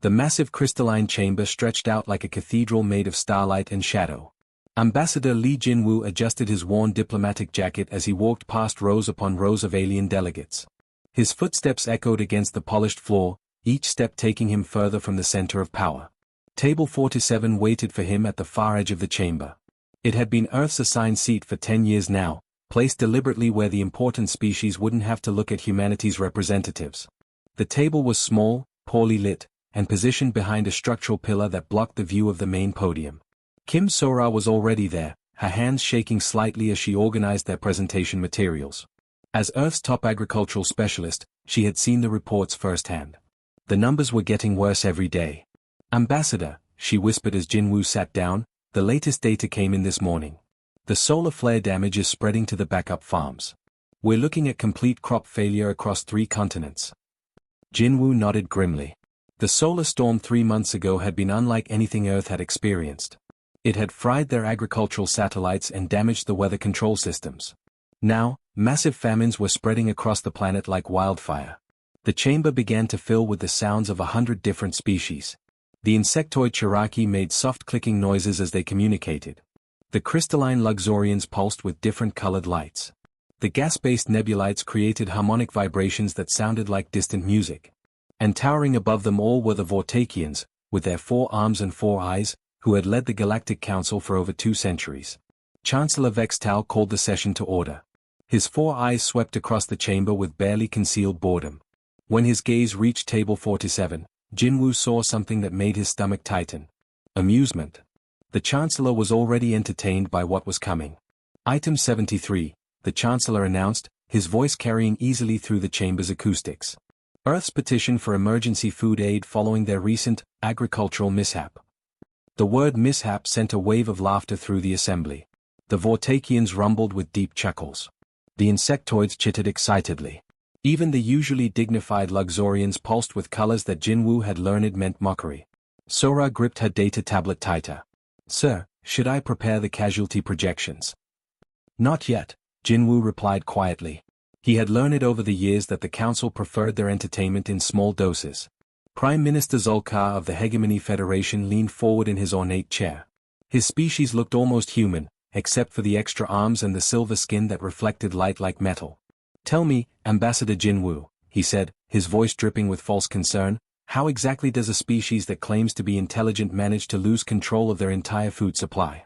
The massive crystalline chamber stretched out like a cathedral made of starlight and shadow. Ambassador Li Jinwu adjusted his worn diplomatic jacket as he walked past rows upon rows of alien delegates. His footsteps echoed against the polished floor, each step taking him further from the center of power. Table 47 waited for him at the far edge of the chamber. It had been Earth's assigned seat for 10 years now, placed deliberately where the important species wouldn't have to look at humanity's representatives. The table was small, poorly lit, and positioned behind a structural pillar that blocked the view of the main podium. Kim Sora was already there, her hands shaking slightly as she organized their presentation materials. As Earth's top agricultural specialist, she had seen the reports firsthand. The numbers were getting worse every day. Ambassador, she whispered as Jinwu sat down, the latest data came in this morning. The solar flare damage is spreading to the backup farms. We're looking at complete crop failure across 3 continents. Jinwu nodded grimly. The solar storm 3 months ago had been unlike anything Earth had experienced. It had fried their agricultural satellites and damaged the weather control systems. Now, massive famines were spreading across the planet like wildfire. The chamber began to fill with the sounds of 100 different species. The insectoid Cherokee made soft clicking noises as they communicated. The crystalline Luxorians pulsed with different colored lights. The gas-based nebulites created harmonic vibrations that sounded like distant music. And towering above them all were the Vortakians, with their 4 arms and 4 eyes, who had led the Galactic Council for over 2 centuries. Chancellor Vextal called the session to order. His 4 eyes swept across the chamber with barely concealed boredom. When his gaze reached table 47, Jinwu saw something that made his stomach tighten. Amusement. The Chancellor was already entertained by what was coming. Item 73, the Chancellor announced, his voice carrying easily through the chamber's acoustics. Earth's petition for emergency food aid following their recent agricultural mishap. The word mishap sent a wave of laughter through the assembly. The Vortakians rumbled with deep chuckles. The insectoids chittered excitedly. Even the usually dignified Luxorians pulsed with colors that Jinwu had learned meant mockery. Sora gripped her data tablet tighter. Sir, should I prepare the casualty projections? Not yet, Jinwu replied quietly. He had learned over the years that the Council preferred their entertainment in small doses. Prime Minister Zulkar of the Hegemony Federation leaned forward in his ornate chair. His species looked almost human, except for the extra arms and the silver skin that reflected light like metal. Tell me, Ambassador Jinwu, he said, his voice dripping with false concern, how exactly does a species that claims to be intelligent manage to lose control of their entire food supply?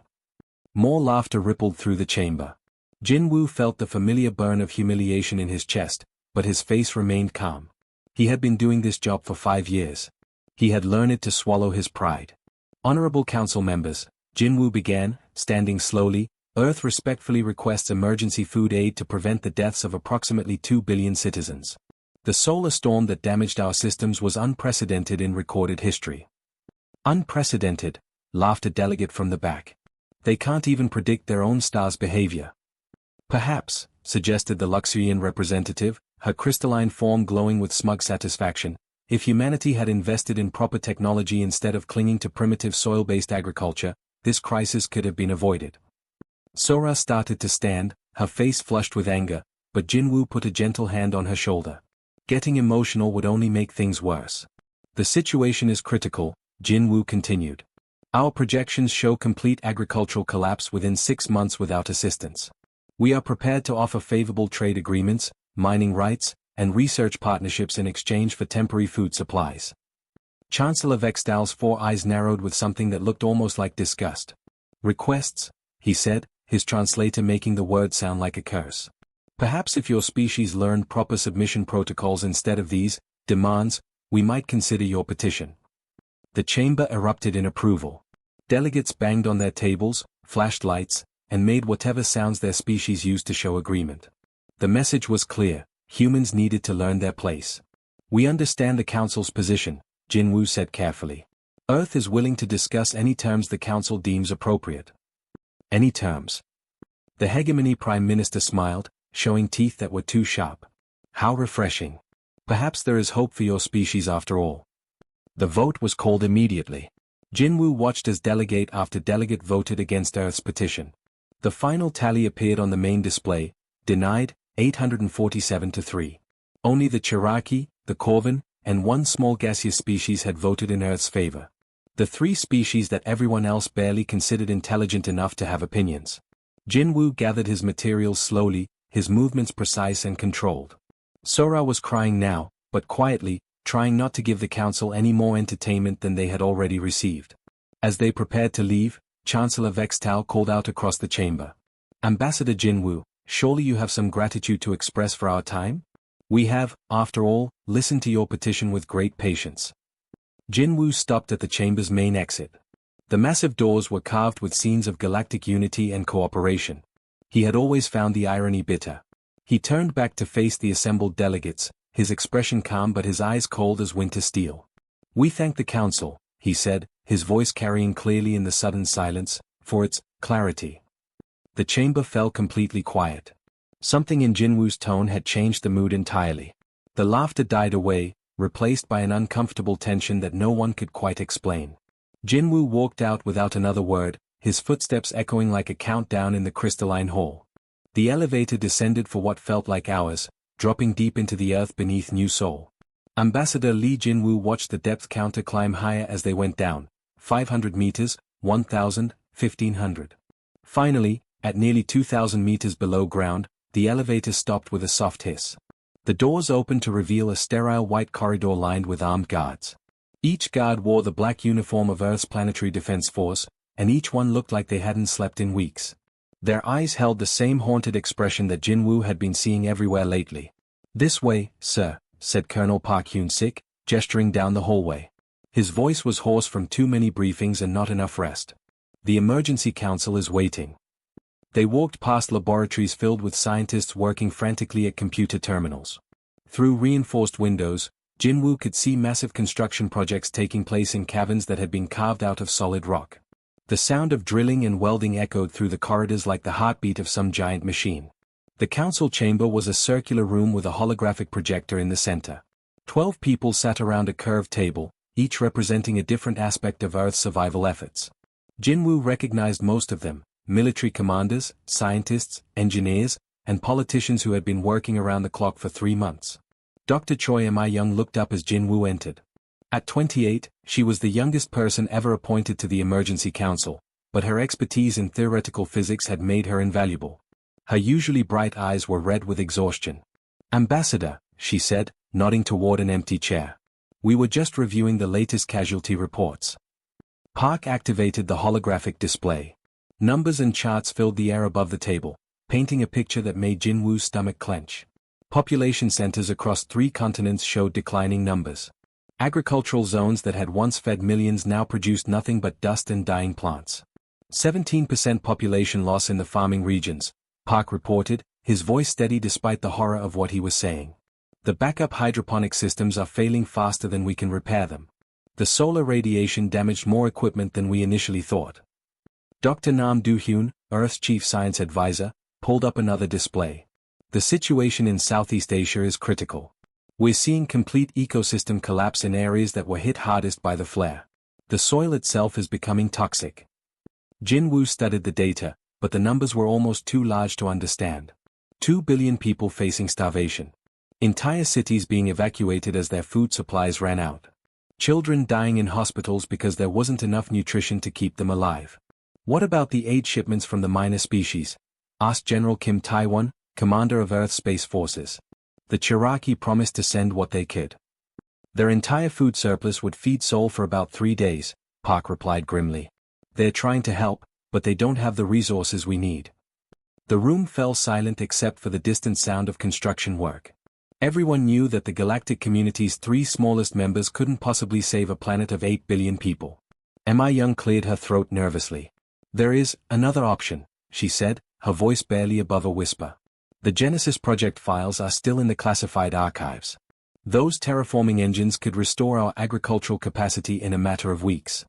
More laughter rippled through the chamber. Jinwu felt the familiar burn of humiliation in his chest, but his face remained calm. He had been doing this job for 5 years. He had learned to swallow his pride. Honorable Council members, Jinwu began, standing slowly, Earth respectfully requests emergency food aid to prevent the deaths of approximately 2 billion citizens. The solar storm that damaged our systems was unprecedented in recorded history. Unprecedented, laughed a delegate from the back. They can't even predict their own star's behavior. Perhaps, suggested the Luxurian representative, her crystalline form glowing with smug satisfaction, if humanity had invested in proper technology instead of clinging to primitive soil-based agriculture, this crisis could have been avoided. Sora started to stand, her face flushed with anger, but Jinwu put a gentle hand on her shoulder. Getting emotional would only make things worse. The situation is critical, Jinwu continued. Our projections show complete agricultural collapse within 6 months without assistance. We are prepared to offer favorable trade agreements, mining rights, and research partnerships in exchange for temporary food supplies. Chancellor Vextal's 4 eyes narrowed with something that looked almost like disgust. Requests, he said, his translator making the word sound like a curse. Perhaps if your species learned proper submission protocols instead of these demands, we might consider your petition. The chamber erupted in approval. Delegates banged on their tables, flashed lights, and made whatever sounds their species used to show agreement. The message was clear, humans needed to learn their place. We understand the Council's position, Jinwu said carefully. Earth is willing to discuss any terms the Council deems appropriate. Any terms? The Hegemony Prime Minister smiled, showing teeth that were too sharp. How refreshing. Perhaps there is hope for your species after all. The vote was called immediately. Jinwu watched as delegate after delegate voted against Earth's petition. The final tally appeared on the main display, denied, 847 to 3. Only the Cherokee, the Corvan, and one small gaseous species had voted in Earth's favor. The three species that everyone else barely considered intelligent enough to have opinions. Jinwoo gathered his materials slowly, his movements precise and controlled. Sora was crying now, but quietly, trying not to give the council any more entertainment than they had already received. As they prepared to leave, Chancellor Vextal called out across the chamber. Ambassador Jinwoo, surely you have some gratitude to express for our time? We have, after all, listened to your petition with great patience. Jinwoo stopped at the chamber's main exit. The massive doors were carved with scenes of galactic unity and cooperation. He had always found the irony bitter. He turned back to face the assembled delegates, his expression calm but his eyes cold as winter steel. We thank the council, he said, his voice carrying clearly in the sudden silence, for its clarity. The chamber fell completely quiet. Something in Jinwoo's tone had changed the mood entirely. The laughter died away, replaced by an uncomfortable tension that no one could quite explain. Jinwoo walked out without another word, his footsteps echoing like a countdown in the crystalline hall. The elevator descended for what felt like hours, dropping deep into the earth beneath New Seoul. Ambassador Lee Jinwoo watched the depth counter climb higher as they went down, 500 meters, 1,000, 1,500. Finally, at nearly 2,000 meters below ground, the elevator stopped with a soft hiss. The doors opened to reveal a sterile white corridor lined with armed guards. Each guard wore the black uniform of Earth's Planetary Defense Force, and each one looked like they hadn't slept in weeks. Their eyes held the same haunted expression that Jinwoo had been seeing everywhere lately. "This way, sir," said Colonel Park Hyun-sik, gesturing down the hallway. His voice was hoarse from too many briefings and not enough rest. "The emergency council is waiting." They walked past laboratories filled with scientists working frantically at computer terminals. Through reinforced windows, Jinwoo could see massive construction projects taking place in caverns that had been carved out of solid rock. The sound of drilling and welding echoed through the corridors like the heartbeat of some giant machine. The council chamber was a circular room with a holographic projector in the center. 12 people sat around a curved table, each representing a different aspect of Earth's survival efforts. Jinwoo recognized most of them: military commanders, scientists, engineers, and politicians who had been working around the clock for 3 months. Dr. Choi Mi-young looked up as Jinwoo entered. At 28, she was the youngest person ever appointed to the Emergency Council, but her expertise in theoretical physics had made her invaluable. Her usually bright eyes were red with exhaustion. "Ambassador," she said, nodding toward an empty chair. "We were just reviewing the latest casualty reports." Park activated the holographic display. Numbers and charts filled the air above the table, painting a picture that made Jinwoo's stomach clench. Population centers across 3 continents showed declining numbers. Agricultural zones that had once fed millions now produced nothing but dust and dying plants. 17% population loss in the farming regions, Park reported, his voice steady despite the horror of what he was saying. "The backup hydroponic systems are failing faster than we can repair them. The solar radiation damaged more equipment than we initially thought." Dr. Nam Do-hyun, Earth's chief science advisor, pulled up another display. "The situation in Southeast Asia is critical. We're seeing complete ecosystem collapse in areas that were hit hardest by the flare. The soil itself is becoming toxic." Jinwoo studied the data, but the numbers were almost too large to understand. 2 billion people facing starvation. Entire cities being evacuated as their food supplies ran out. Children dying in hospitals because there wasn't enough nutrition to keep them alive. "What about the aid shipments from the minor species?" asked General Kim Tae-won, commander of Earth's Space Forces. The Cherokee promised to send what they could. "Their entire food surplus would feed Seoul for about 3 days, Park replied grimly. "They're trying to help, but they don't have the resources we need." The room fell silent except for the distant sound of construction work. Everyone knew that the galactic community's 3 smallest members couldn't possibly save a planet of 8 billion people. Mi-young cleared her throat nervously. "There is another option," she said, her voice barely above a whisper. "The Genesis project files are still in the classified archives. Those terraforming engines could restore our agricultural capacity in a matter of weeks."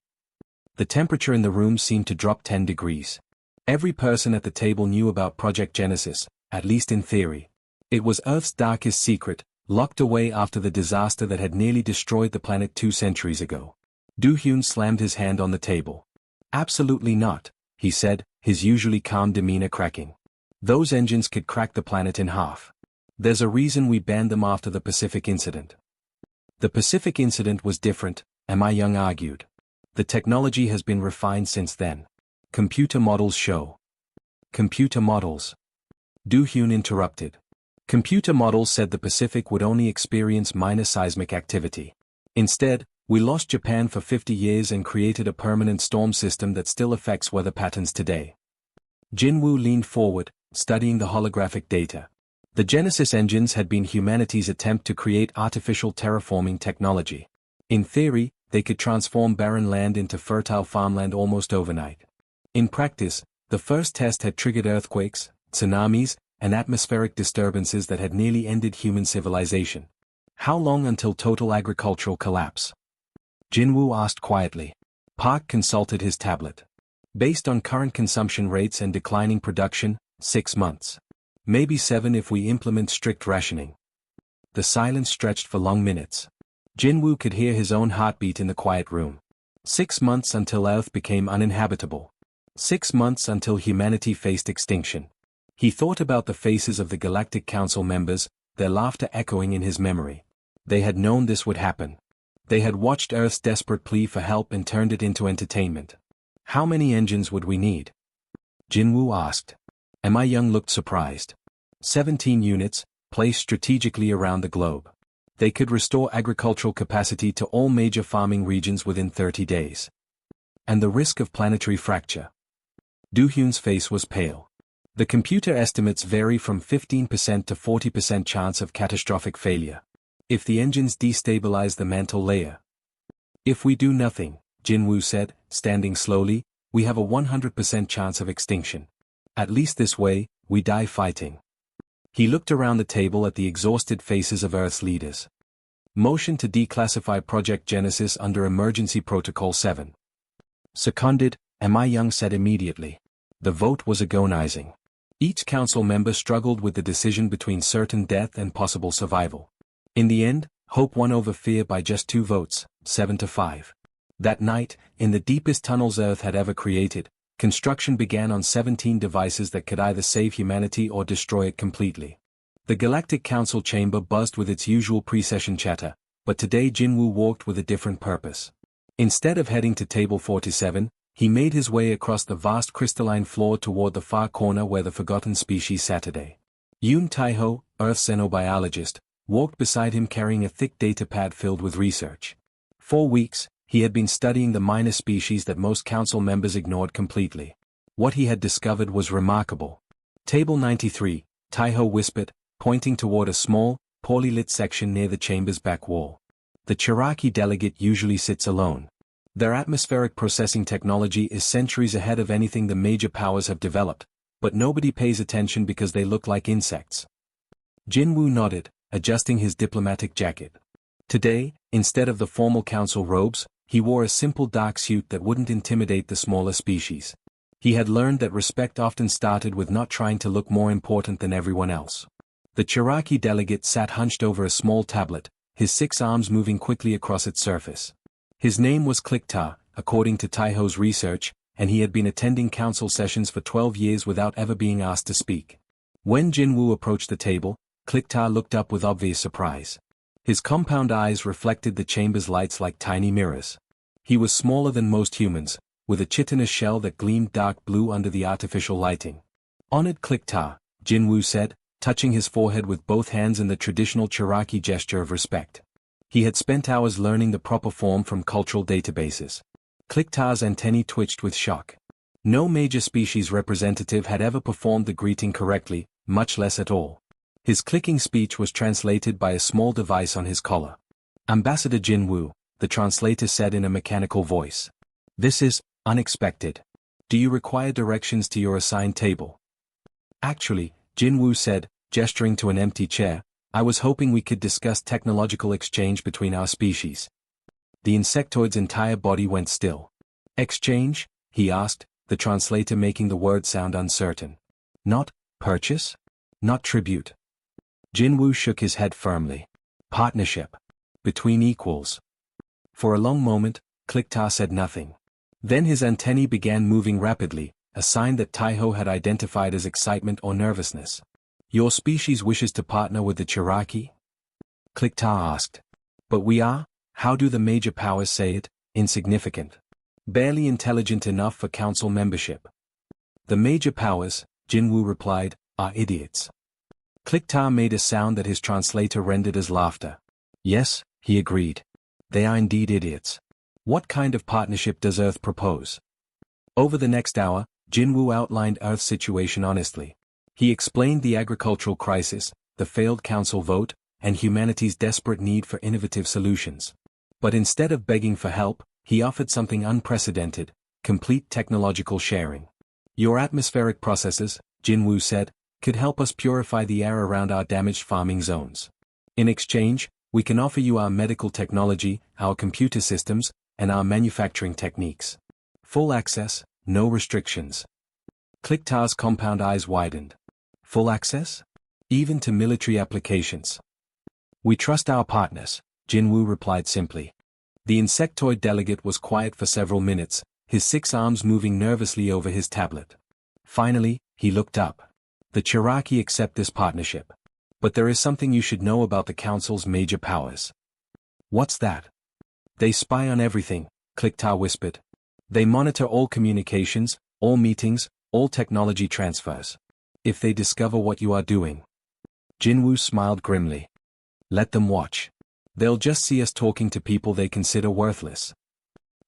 The temperature in the room seemed to drop 10 degrees. Every person at the table knew about Project Genesis, at least in theory. It was Earth's darkest secret, locked away after the disaster that had nearly destroyed the planet 2 centuries ago. Do-hyun slammed his hand on the table. "Absolutely not," he said, his usually calm demeanor cracking. "Those engines could crack the planet in half. There's a reason we banned them after the Pacific incident." The Pacific incident was different, Ma Young argued. The technology has been refined since then. Computer models show. Computer models. Du Hyun interrupted. Computer models said the Pacific would only experience minor seismic activity. Instead, we lost Japan for 50 years and created a permanent storm system that still affects weather patterns today. Jinwoo leaned forward, studying the holographic data. The Genesis engines had been humanity's attempt to create artificial terraforming technology. In theory, they could transform barren land into fertile farmland almost overnight. In practice, the first test had triggered earthquakes, tsunamis, and atmospheric disturbances that had nearly ended human civilization. How long until total agricultural collapse? Jinwoo asked quietly. Park consulted his tablet. Based on current consumption rates and declining production, 6 months. Maybe 7 if we implement strict rationing. The silence stretched for long minutes. Jinwoo could hear his own heartbeat in the quiet room. 6 months until Earth became uninhabitable. 6 months until humanity faced extinction. He thought about the faces of the Galactic Council members, their laughter echoing in his memory. They had known this would happen. They had watched Earth's desperate plea for help and turned it into entertainment. How many engines would we need? Jinwoo asked. Ma Young looked surprised. 17 units, placed strategically around the globe. They could restore agricultural capacity to all major farming regions within 30 days. And the risk of planetary fracture. Du Hyun's face was pale. The computer estimates vary from 15% to 40% chance of catastrophic failure. If the engines destabilize the mantle layer. If we do nothing, Jinwoo said, standing slowly, we have a 100% chance of extinction. At least this way, we die fighting. He looked around the table at the exhausted faces of Earth's leaders. Motion to declassify Project Genesis under Emergency Protocol 7. Seconded, Ma Young said immediately. The vote was agonizing. Each council member struggled with the decision between certain death and possible survival. In the end, hope won over fear by just 2 votes, 7-5. That night, in the deepest tunnels Earth had ever created, construction began on 17 devices that could either save humanity or destroy it completely. The Galactic Council chamber buzzed with its usual pre-session chatter, but today Jinwoo walked with a different purpose. Instead of heading to Table 47, he made his way across the vast crystalline floor toward the far corner where the forgotten species sat today. Yoon Tae-ho, Earth's xenobiologist, walked beside him carrying a thick data pad filled with research. 4 weeks, he had been studying the minor species that most council members ignored completely. What he had discovered was remarkable. Table 93, Tae-ho whispered, pointing toward a small, poorly lit section near the chamber's back wall. The Cherokee delegate usually sits alone. Their atmospheric processing technology is centuries ahead of anything the major powers have developed, but nobody pays attention because they look like insects. Jinwoo nodded, adjusting his diplomatic jacket. Today, instead of the formal council robes, he wore a simple dark suit that wouldn't intimidate the smaller species. He had learned that respect often started with not trying to look more important than everyone else. The Cherokee delegate sat hunched over a small tablet, his 6 arms moving quickly across its surface. His name was Clicktar, according to Tae-ho's research, and he had been attending council sessions for 12 years without ever being asked to speak. When Jinwoo approached the table, Clicktar looked up with obvious surprise. His compound eyes reflected the chamber's lights like tiny mirrors. He was smaller than most humans, with a chitinous shell that gleamed dark blue under the artificial lighting. Honored Clicktar, Jinwoo said, touching his forehead with both hands in the traditional Cherokee gesture of respect. He had spent hours learning the proper form from cultural databases. Clicktar's antennae twitched with shock. No major species representative had ever performed the greeting correctly, much less at all. His clicking speech was translated by a small device on his collar. Ambassador Jinwoo, the translator said in a mechanical voice. This is unexpected. Do you require directions to your assigned table? Actually, Jinwoo said, gesturing to an empty chair, I was hoping we could discuss technological exchange between our species. The insectoid's entire body went still. Exchange? He asked, the translator making the word sound uncertain. Not purchase? Not tribute. Jinwoo shook his head firmly. Partnership. Between equals. For a long moment, Clicktar said nothing. Then his antennae began moving rapidly, a sign that Tae-ho had identified as excitement or nervousness. Your species wishes to partner with the Cherokee? Clicktar asked. But we are, how do the major powers say it, insignificant. Barely intelligent enough for council membership. The major powers, Jinwoo replied, are idiots. Clicktar made a sound that his translator rendered as laughter. Yes, he agreed. They are indeed idiots. What kind of partnership does Earth propose? Over the next hour, Jinwoo outlined Earth's situation honestly. He explained the agricultural crisis, the failed council vote, and humanity's desperate need for innovative solutions. But instead of begging for help, he offered something unprecedented, complete technological sharing. Your atmospheric processes, Jinwoo said, could help us purify the air around our damaged farming zones. In exchange, we can offer you our medical technology, our computer systems, and our manufacturing techniques. Full access, no restrictions. Clicktar's compound eyes widened. Full access? Even to military applications. We trust our partners, Jinwoo replied simply. The insectoid delegate was quiet for several minutes, his 6 arms moving nervously over his tablet. Finally, he looked up. The Cherokee accept this partnership. But there is something you should know about the Council's major powers. What's that? They spy on everything, Clicktar whispered. They monitor all communications, all meetings, all technology transfers. If they discover what you are doing. Jinwoo smiled grimly. Let them watch. They'll just see us talking to people they consider worthless.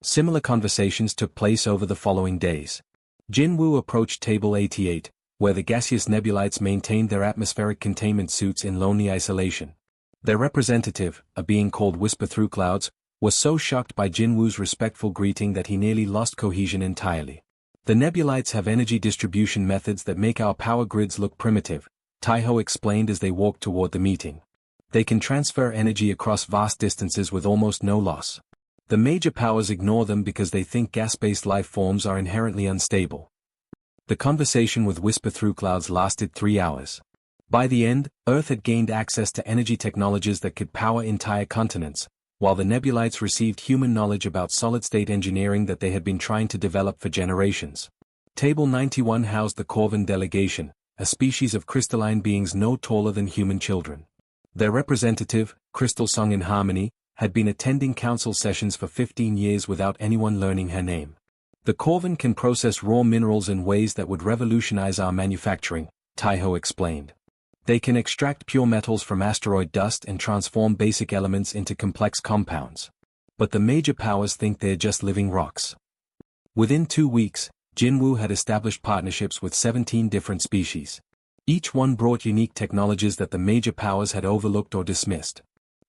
Similar conversations took place over the following days. Jinwoo approached Table 88, where the gaseous nebulites maintained their atmospheric containment suits in lonely isolation. Their representative, a being called Whisper Through Clouds, was so shocked by Jinwoo's respectful greeting that he nearly lost cohesion entirely. The nebulites have energy distribution methods that make our power grids look primitive, Taiho explained as they walked toward the meeting. They can transfer energy across vast distances with almost no loss. The major powers ignore them because they think gas-based life forms are inherently unstable. The conversation with Whisper Through Clouds lasted 3 hours. By the end, Earth had gained access to energy technologies that could power entire continents, while the nebulites received human knowledge about solid-state engineering that they had been trying to develop for generations. Table 91 housed the Corvin delegation, a species of crystalline beings no taller than human children. Their representative, Crystal Song in Harmony, had been attending council sessions for 15 years without anyone learning her name. The Corvin can process raw minerals in ways that would revolutionize our manufacturing, Taiho explained. They can extract pure metals from asteroid dust and transform basic elements into complex compounds. But the major powers think they're just living rocks. Within 2 weeks, Jinwoo had established partnerships with 17 different species. Each one brought unique technologies that the major powers had overlooked or dismissed.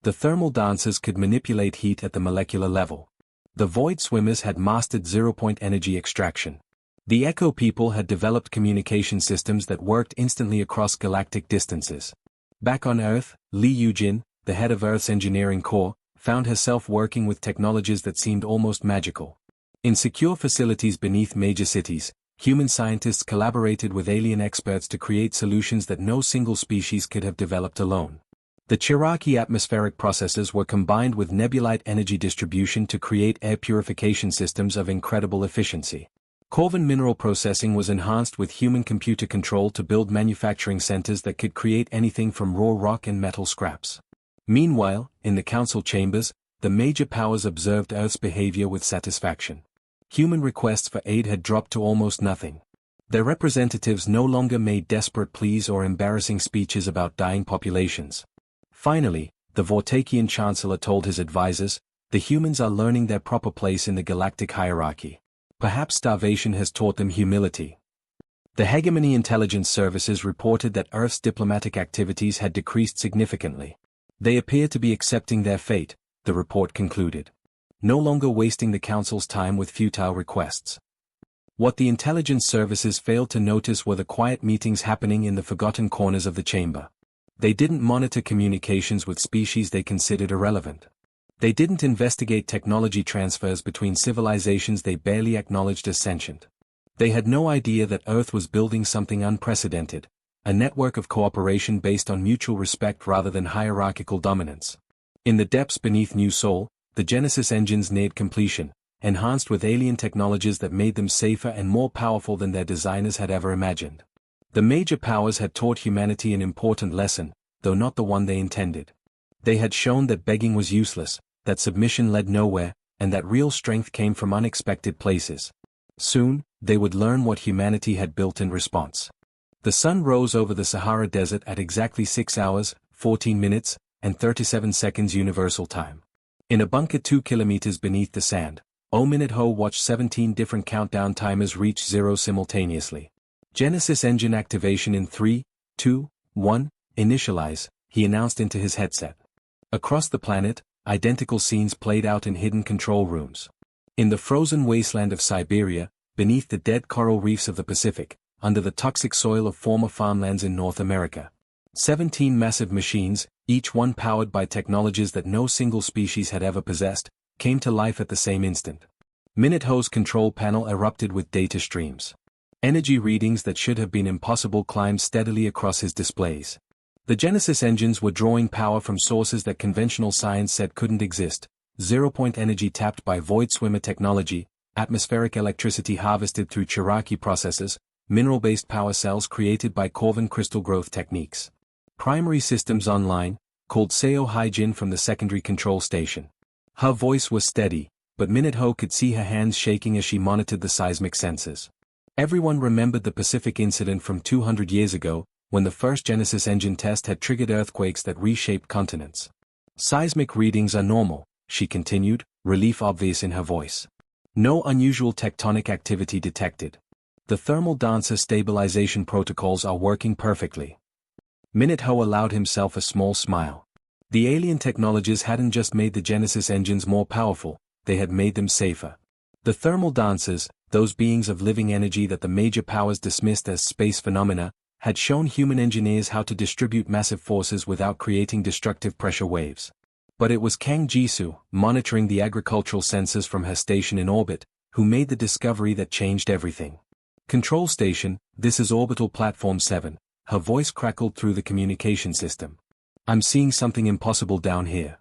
The thermal dancers could manipulate heat at the molecular level. The void swimmers had mastered zero-point energy extraction. The Echo people had developed communication systems that worked instantly across galactic distances. Back on Earth, Lee Yujin, the head of Earth's engineering corps, found herself working with technologies that seemed almost magical. In secure facilities beneath major cities, human scientists collaborated with alien experts to create solutions that no single species could have developed alone. The Cherokee atmospheric processes were combined with nebulite energy distribution to create air purification systems of incredible efficiency. Corvin mineral processing was enhanced with human computer control to build manufacturing centers that could create anything from raw rock and metal scraps. Meanwhile, in the council chambers, the major powers observed Earth's behavior with satisfaction. Human requests for aid had dropped to almost nothing. Their representatives no longer made desperate pleas or embarrassing speeches about dying populations. Finally, the Vortakian chancellor told his advisors, the humans are learning their proper place in the galactic hierarchy. Perhaps starvation has taught them humility. The Hegemony Intelligence Services reported that Earth's diplomatic activities had decreased significantly. They appear to be accepting their fate, the report concluded. No longer wasting the Council's time with futile requests. What the intelligence services failed to notice were the quiet meetings happening in the forgotten corners of the chamber. They didn't monitor communications with species they considered irrelevant. They didn't investigate technology transfers between civilizations they barely acknowledged as sentient. They had no idea that Earth was building something unprecedented, a network of cooperation based on mutual respect rather than hierarchical dominance. In the depths beneath New Sol, the Genesis engines neared completion, enhanced with alien technologies that made them safer and more powerful than their designers had ever imagined. The major powers had taught humanity an important lesson, though not the one they intended. They had shown that begging was useless, that submission led nowhere, and that real strength came from unexpected places. Soon, they would learn what humanity had built in response. The sun rose over the Sahara Desert at exactly 6 hours, 14 minutes, and 37 seconds Universal Time. In a bunker 2 kilometers beneath the sand, Minute Ho watched 17 different countdown timers reach zero simultaneously. Genesis engine activation in 3, 2, 1, initialize, he announced into his headset. Across the planet, identical scenes played out in hidden control rooms. In the frozen wasteland of Siberia, beneath the dead coral reefs of the Pacific, under the toxic soil of former farmlands in North America. 17 massive machines, each one powered by technologies that no single species had ever possessed, came to life at the same instant. Minute Ho's control panel erupted with data streams. Energy readings that should have been impossible climbed steadily across his displays. The Genesis engines were drawing power from sources that conventional science said couldn't exist: zero-point energy tapped by void swimmer technology, atmospheric electricity harvested through Cherokee processes, mineral-based power cells created by Corvin crystal growth techniques. Primary systems online, called Seo Hyjin from the secondary control station. Her voice was steady, but Minute Ho could see her hands shaking as she monitored the seismic sensors. Everyone remembered the Pacific incident from 200 years ago, when the first Genesis engine test had triggered earthquakes that reshaped continents. Seismic readings are normal, she continued, relief obvious in her voice. No unusual tectonic activity detected. The thermal dancer stabilization protocols are working perfectly. Minute Ho allowed himself a small smile. The alien technologies hadn't just made the Genesis engines more powerful, they had made them safer. The thermal dancers, those beings of living energy that the major powers dismissed as space phenomena, had shown human engineers how to distribute massive forces without creating destructive pressure waves. But it was Kang Jisoo, monitoring the agricultural sensors from her station in orbit, who made the discovery that changed everything. Control station, this is Orbital Platform 7, her voice crackled through the communication system. I'm seeing something impossible down here.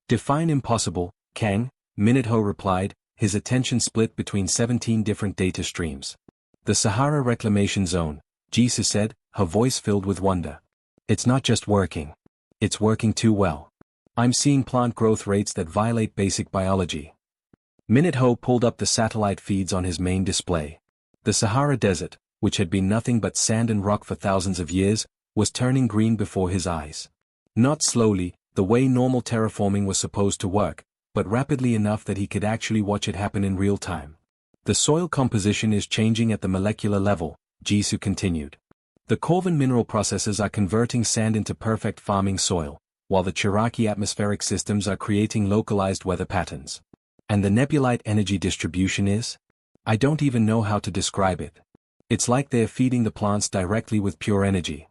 Define impossible, Kang, Minute Ho replied, his attention split between 17 different data streams. The Sahara Reclamation Zone, Jisoo said, her voice filled with wonder. It's not just working. It's working too well. I'm seeing plant growth rates that violate basic biology. Minute Ho pulled up the satellite feeds on his main display. The Sahara Desert, which had been nothing but sand and rock for thousands of years, was turning green before his eyes. Not slowly, the way normal terraforming was supposed to work, but rapidly enough that he could actually watch it happen in real time. The soil composition is changing at the molecular level, Jisoo continued. The Corvin mineral processes are converting sand into perfect farming soil, while the Cherokee atmospheric systems are creating localized weather patterns. And the nebulite energy distribution is? I don't even know how to describe it. It's like they're feeding the plants directly with pure energy.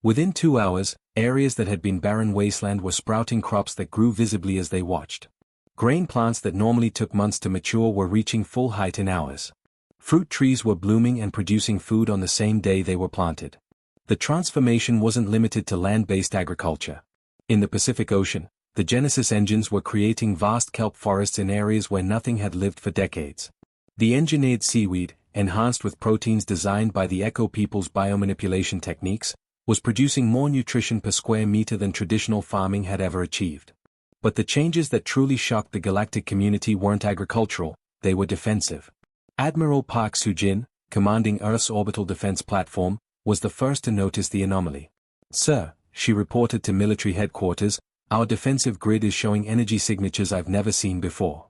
Within 2 hours, areas that had been barren wasteland were sprouting crops that grew visibly as they watched. Grain plants that normally took months to mature were reaching full height in hours. Fruit trees were blooming and producing food on the same day they were planted. The transformation wasn't limited to land-based agriculture. In the Pacific Ocean, the Genesis engines were creating vast kelp forests in areas where nothing had lived for decades. The engineered seaweed, enhanced with proteins designed by the Echo people's biomanipulation techniques, was producing more nutrition per square meter than traditional farming had ever achieved. But the changes that truly shocked the galactic community weren't agricultural, they were defensive. Admiral Park Soo-jin, commanding Earth's orbital defense platform, was the first to notice the anomaly. Sir, she reported to military headquarters, our defensive grid is showing energy signatures I've never seen before.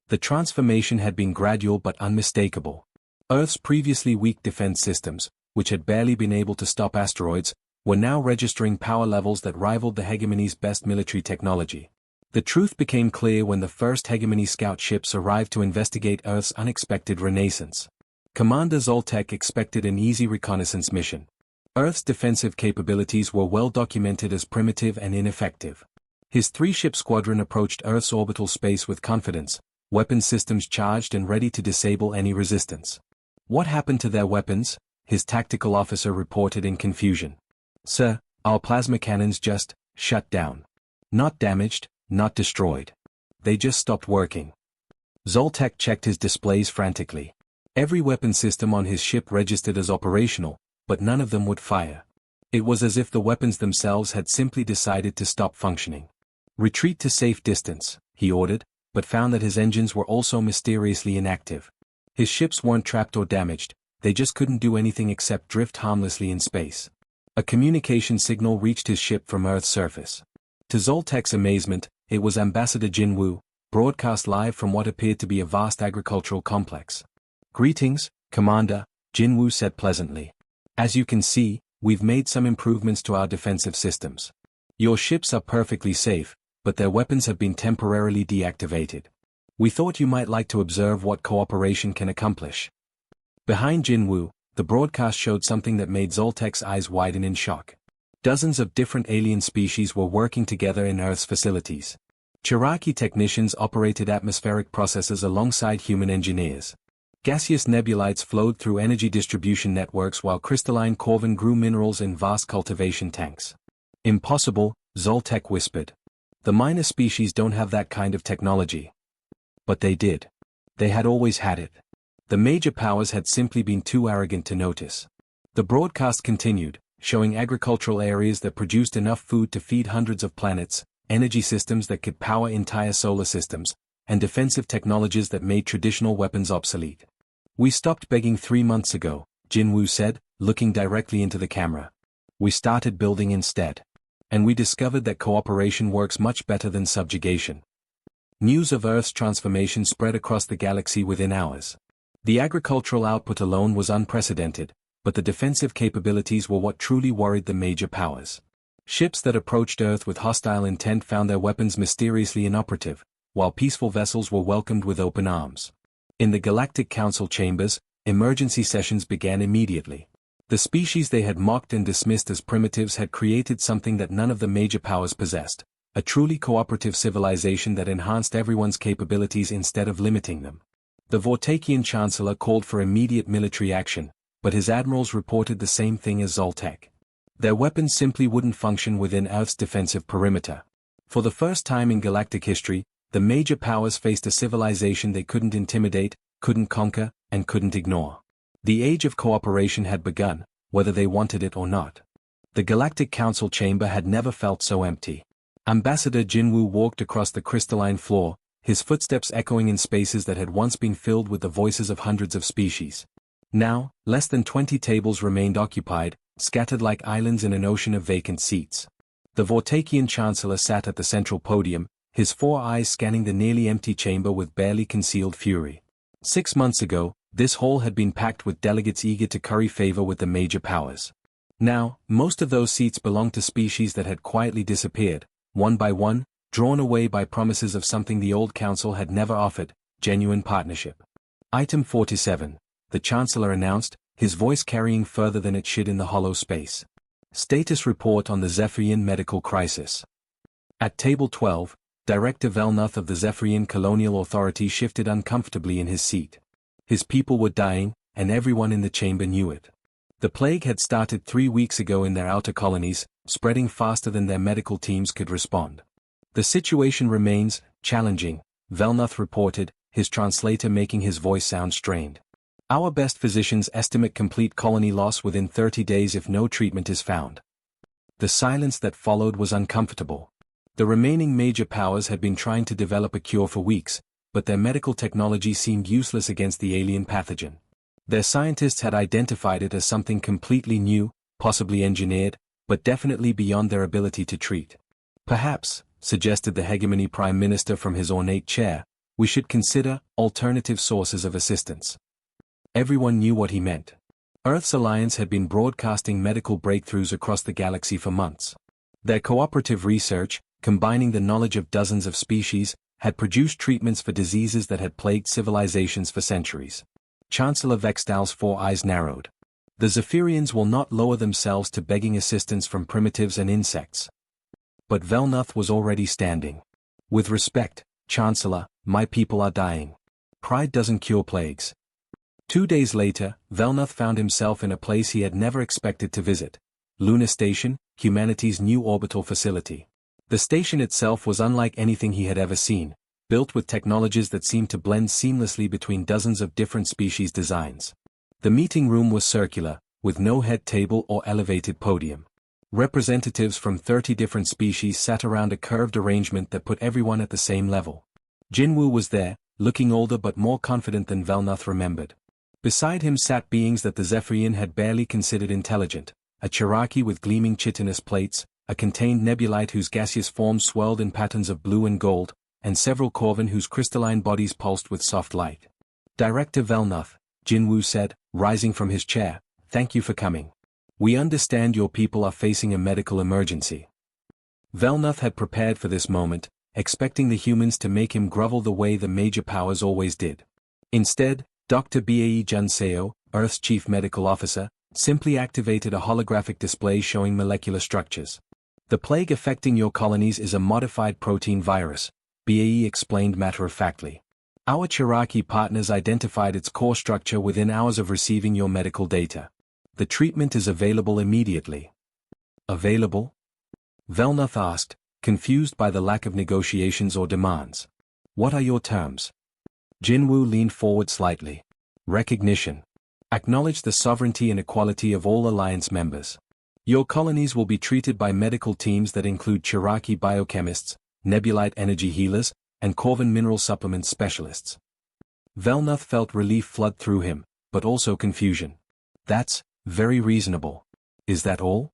The transformation had been gradual but unmistakable. Earth's previously weak defense systems, which had barely been able to stop asteroids, were now registering power levels that rivaled the hegemony's best military technology. The truth became clear when the first hegemony scout ships arrived to investigate Earth's unexpected renaissance. Commander Zoltek expected an easy reconnaissance mission. Earth's defensive capabilities were well documented as primitive and ineffective. His 3-ship squadron approached Earth's orbital space with confidence, weapon systems charged and ready to disable any resistance. What happened to their weapons? His tactical officer reported in confusion. Sir, our plasma cannons just shut down. Not damaged, not destroyed. They just stopped working. Zoltek checked his displays frantically. Every weapon system on his ship registered as operational, but none of them would fire. It was as if the weapons themselves had simply decided to stop functioning. "Retreat to safe distance," he ordered, but found that his engines were also mysteriously inactive. His ships weren't trapped or damaged, they just couldn't do anything except drift harmlessly in space. A communication signal reached his ship from Earth's surface. To Zoltek's amazement, it was Ambassador Jinwoo, broadcast live from what appeared to be a vast agricultural complex. "Greetings, Commander," Jinwoo said pleasantly. "As you can see, we've made some improvements to our defensive systems. Your ships are perfectly safe, but their weapons have been temporarily deactivated. We thought you might like to observe what cooperation can accomplish." Behind Jinwoo, the broadcast showed something that made Zoltek's eyes widen in shock. Dozens of different alien species were working together in Earth's facilities. Cherokee technicians operated atmospheric processors alongside human engineers. Gaseous nebulites flowed through energy distribution networks while crystalline corvin grew minerals in vast cultivation tanks. "Impossible," Zoltek whispered. "The minor species don't have that kind of technology." But they did. They had always had it. The major powers had simply been too arrogant to notice. The broadcast continued, showing agricultural areas that produced enough food to feed hundreds of planets, energy systems that could power entire solar systems, and defensive technologies that made traditional weapons obsolete. "We stopped begging 3 months ago," Jinwoo said, looking directly into the camera. "We started building instead. And we discovered that cooperation works much better than subjugation." News of Earth's transformation spread across the galaxy within hours. The agricultural output alone was unprecedented, but the defensive capabilities were what truly worried the major powers. Ships that approached Earth with hostile intent found their weapons mysteriously inoperative, while peaceful vessels were welcomed with open arms. In the Galactic Council chambers, emergency sessions began immediately. The species they had mocked and dismissed as primitives had created something that none of the major powers possessed, a truly cooperative civilization that enhanced everyone's capabilities instead of limiting them. The Vortakian Chancellor called for immediate military action, but his admirals reported the same thing as Zoltek. Their weapons simply wouldn't function within Earth's defensive perimeter. For the first time in galactic history, the major powers faced a civilization they couldn't intimidate, couldn't conquer, and couldn't ignore. The age of cooperation had begun, whether they wanted it or not. The Galactic Council chamber had never felt so empty. Ambassador Jinwoo walked across the crystalline floor, his footsteps echoing in spaces that had once been filled with the voices of hundreds of species. Now, less than 20 tables remained occupied, scattered like islands in an ocean of vacant seats. The Vortakian Chancellor sat at the central podium, his 4 eyes scanning the nearly empty chamber with barely concealed fury. 6 months ago, this hall had been packed with delegates eager to curry favor with the major powers. Now, most of those seats belonged to species that had quietly disappeared, one by one, drawn away by promises of something the old council had never offered, genuine partnership. Item 47, the Chancellor announced, his voice carrying further than it should in the hollow space. Status report on the Zephyrian medical crisis. At table 12, Director Velnuth of the Zephyrian Colonial Authority shifted uncomfortably in his seat. His people were dying, and everyone in the chamber knew it. The plague had started 3 weeks ago in their outer colonies, spreading faster than their medical teams could respond. "The situation remains challenging," Velnuth reported, his translator making his voice sound strained. "Our best physicians estimate complete colony loss within 30 days if no treatment is found." The silence that followed was uncomfortable. The remaining major powers had been trying to develop a cure for weeks, but their medical technology seemed useless against the alien pathogen. Their scientists had identified it as something completely new, possibly engineered, but definitely beyond their ability to treat. "Perhaps," suggested the Hegemony Prime Minister from his ornate chair, "we should consider alternative sources of assistance." Everyone knew what he meant. Earth's alliance had been broadcasting medical breakthroughs across the galaxy for months. Their cooperative research, combining the knowledge of dozens of species, had produced treatments for diseases that had plagued civilizations for centuries. Chancellor Vextal's 4 eyes narrowed. "The Zephyrians will not lower themselves to begging assistance from primitives and insects." But Velnuth was already standing. "With respect, Chancellor, my people are dying. Pride doesn't cure plagues." 2 days later, Velnuth found himself in a place he had never expected to visit. Luna Station, humanity's new orbital facility. The station itself was unlike anything he had ever seen, built with technologies that seemed to blend seamlessly between dozens of different species designs. The meeting room was circular, with no head table or elevated podium. Representatives from 30 different species sat around a curved arrangement that put everyone at the same level. Jinwoo was there, looking older but more confident than Velnoth remembered. Beside him sat beings that the Zephyrian had barely considered intelligent, a Cherokee with gleaming chitinous plates, a contained nebulite whose gaseous forms swirled in patterns of blue and gold, and several Corvin whose crystalline bodies pulsed with soft light. Director Velnoth, Jinwoo said, rising from his chair, thank you for coming. We understand your people are facing a medical emergency. Velnoth had prepared for this moment, expecting the humans to make him grovel the way the major powers always did. Instead, Dr. Bae Junseo, Earth's chief medical officer, simply activated a holographic display showing molecular structures. The plague affecting your colonies is a modified protein virus, Bae explained matter-of-factly. Our Cherokee partners identified its core structure within hours of receiving your medical data. The treatment is available immediately. Available? Velnoth asked, confused by the lack of negotiations or demands. What are your terms? Jinwoo leaned forward slightly. Recognition. Acknowledge the sovereignty and equality of all Alliance members. Your colonies will be treated by medical teams that include Cherokee biochemists, nebulite energy healers, and Corvin mineral supplement specialists. Velnoth felt relief flood through him, but also confusion. That's very reasonable. Is that all?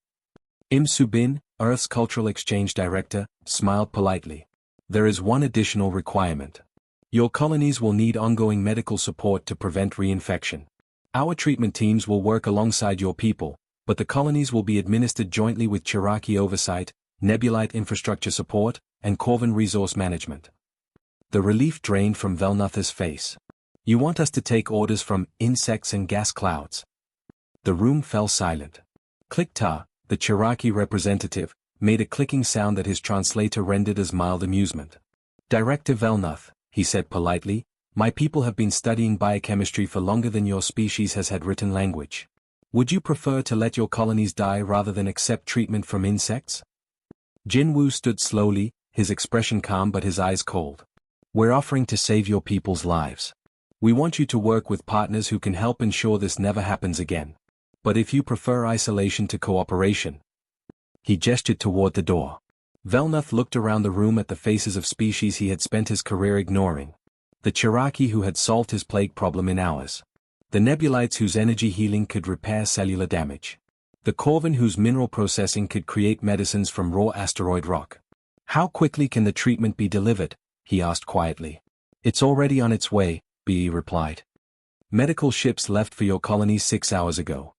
Im Subin, Earth's Cultural Exchange Director, smiled politely. There is one additional requirement. Your colonies will need ongoing medical support to prevent reinfection. Our treatment teams will work alongside your people, but the colonies will be administered jointly with Cherokee oversight, nebulite infrastructure support, and Corvin resource management. The relief drained from Velnoth's face. You want us to take orders from insects and gas clouds? The room fell silent. Click-ta, the Cherokee representative, made a clicking sound that his translator rendered as mild amusement. Director Velnoth, he said politely, my people have been studying biochemistry for longer than your species has had written language. Would you prefer to let your colonies die rather than accept treatment from insects? Jinwoo stood slowly, his expression calm but his eyes cold. We're offering to save your people's lives. We want you to work with partners who can help ensure this never happens again. But if you prefer isolation to cooperation. He gestured toward the door. Velnoth looked around the room at the faces of species he had spent his career ignoring. The Cherokee who had solved his plague problem in hours. The nebulites whose energy healing could repair cellular damage. The Corvin whose mineral processing could create medicines from raw asteroid rock. How quickly can the treatment be delivered? He asked quietly. It's already on its way, Bae replied. Medical ships left for your colony 6 hours ago.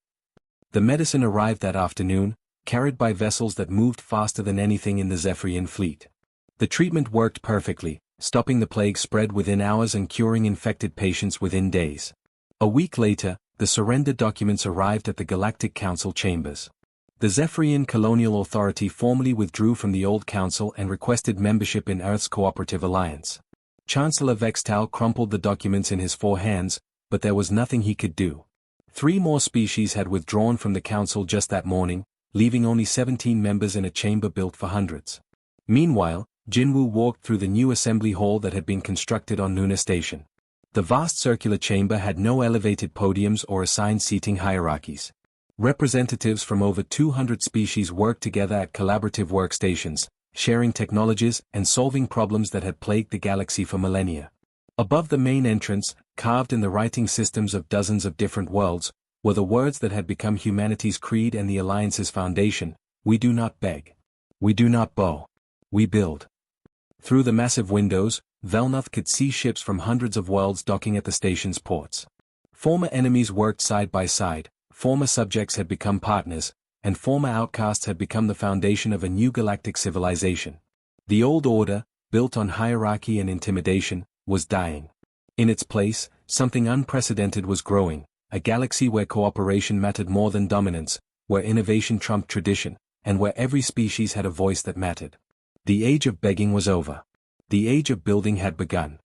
The medicine arrived that afternoon, carried by vessels that moved faster than anything in the Zephyrian fleet. The treatment worked perfectly, stopping the plague spread within hours and curing infected patients within days. A week later, the surrender documents arrived at the Galactic Council chambers. The Zephyrian Colonial Authority formally withdrew from the old council and requested membership in Earth's Cooperative Alliance. Chancellor Vextal crumpled the documents in his 4 hands, but there was nothing he could do. 3 more species had withdrawn from the council just that morning, leaving only 17 members in a chamber built for hundreds. Meanwhile, Jinwoo walked through the new assembly hall that had been constructed on Lunar Station. The vast circular chamber had no elevated podiums or assigned seating hierarchies. Representatives from over 200 species worked together at collaborative workstations, sharing technologies and solving problems that had plagued the galaxy for millennia. Above the main entrance, carved in the writing systems of dozens of different worlds, were the words that had become humanity's creed and the Alliance's foundation: we do not beg. We do not bow. We build. Through the massive windows, Velnoth could see ships from hundreds of worlds docking at the station's ports. Former enemies worked side by side, former subjects had become partners, and former outcasts had become the foundation of a new galactic civilization. The old order, built on hierarchy and intimidation, was dying. In its place, something unprecedented was growing, a galaxy where cooperation mattered more than dominance, where innovation trumped tradition, and where every species had a voice that mattered. The age of begging was over. The age of building had begun.